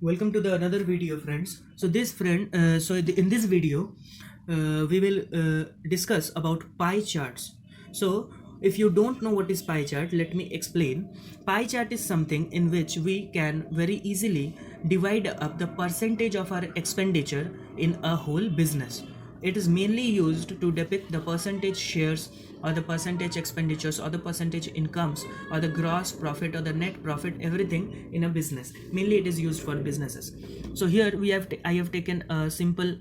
Welcome to the another video, friends. So in this video, we will discuss about pie charts. So if you don't know what is pie chart, let me explain. Pie chart is something in which we can very easily divide up the percentage of our expenditure in a whole business. It is mainly used to depict the percentage shares or the percentage expenditures or the percentage incomes or the gross profit or the net profit, everything in a business. Mainly it is used for businesses. So here I have taken a simple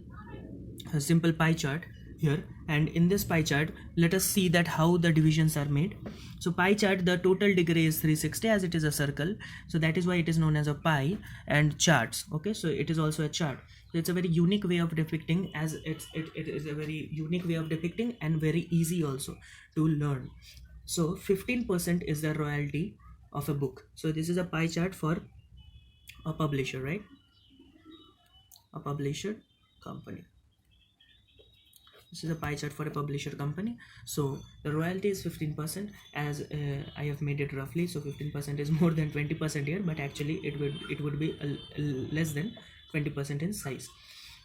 pie chart here, and in this pie chart let us see that how the divisions are made. So pie chart, the total degree is 360 as it is a circle, so that is why it is known as a pie. And charts, okay, so it is also a chart. So it's a very unique way of depicting, as it is a very unique way of depicting and very easy also to learn. So 15% is the royalty of a book. So this is a pie chart for a publisher, right? A publisher company. This is a pie chart for a publisher company. So the royalty is 15%, as I have made it roughly. So 15% is more than 20% here, but actually it would be less than 20% in size.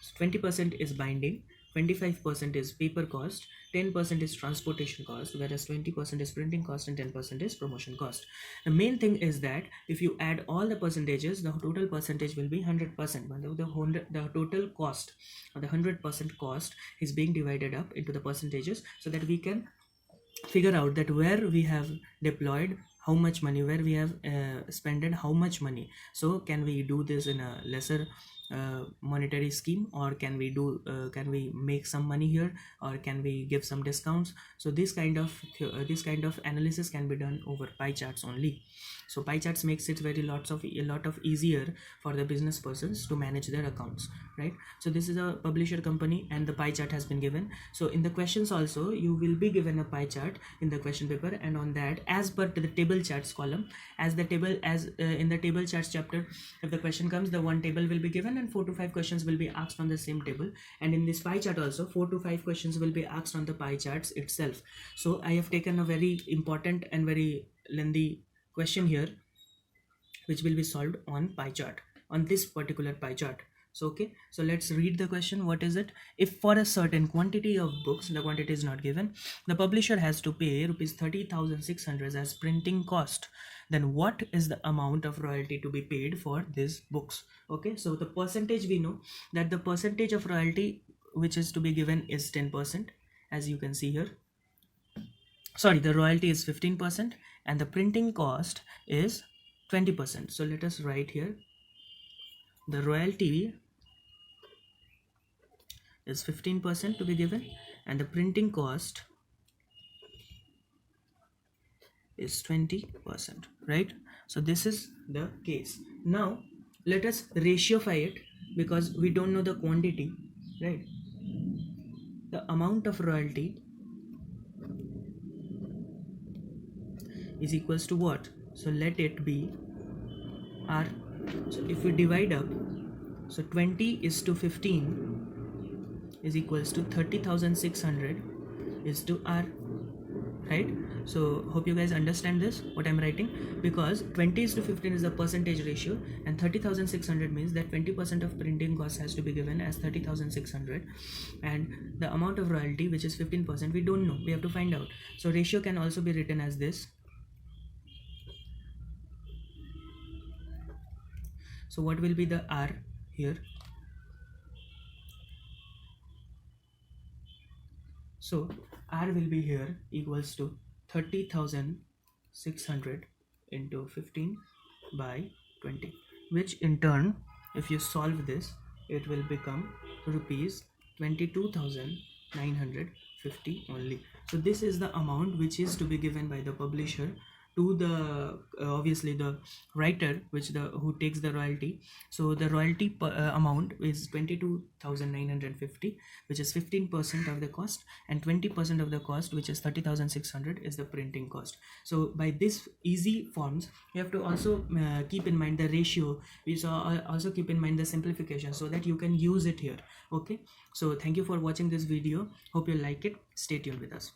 So 20% is binding, 25% is paper cost, 10% is transportation cost, whereas 20% is printing cost and 10% is promotion cost. The main thing is that if you add all the percentages, the total percentage will be 100%. But the total cost, or the 100% cost, is being divided up into the percentages, so that we can figure out that where we have deployed how much money, where we have spent how much money. So can we do this in a lesser monetary scheme, or can we make some money here, or can we give some discounts? So this kind of analysis can be done over pie charts only. So pie charts makes it a lot of easier for the business persons to manage their accounts, right? So this is a publisher company and the pie chart has been given. So in the questions also you will be given a pie chart in the question paper, and on that, as per the table charts column, in the table charts chapter, if the question comes, the one table will be given and 4 to 5 questions will be asked on the same table. And in this pie chart also 4 to 5 questions will be asked on the pie charts itself. So I have taken a very important and very lengthy question here, which will be solved on pie chart, on this particular pie chart. So okay, so let's read the question. What is it? If for a certain quantity of books, the quantity is not given, the publisher has to pay rupees 30,600 as printing cost, then what is the amount of royalty to be paid for these books? Okay, so the percentage, we know that the percentage of royalty which is to be given is 10%, as you can see here. Sorry, the royalty is 15% and the printing cost is 20%. So let us write here, the royalty is 15% to be given and the printing cost is 20%, right? So this is the case. Now let us ratioify it, because we don't know the quantity, right? The amount of royalty is equals to what? So let it be R. So if we divide up, so 20 is to 15 is equals to 30,600 is to R, right? So hope you guys understand this, what I'm writing, because 20 is to 15 is the percentage ratio, and 30,600 means that 20% of printing cost has to be given as 30,600, and the amount of royalty, which is 15%, we don't know, we have to find out. So ratio can also be written as this. So what will be the R here? So R will be here equals to 30,600 into 15 by 20, which in turn, if you solve this, it will become rupees 22,950 only. So this is the amount which is to be given by the publisher to the obviously the writer, who takes the royalty. So the royalty amount is 22,950, which is 15% of the cost, and 20% of the cost, which is 30,600, is the printing cost. So by this easy forms, you have to also keep in mind the ratio. We also keep in mind the simplification, so that you can use it here. Okay, so thank you for watching this video. Hope you like it. Stay tuned with us.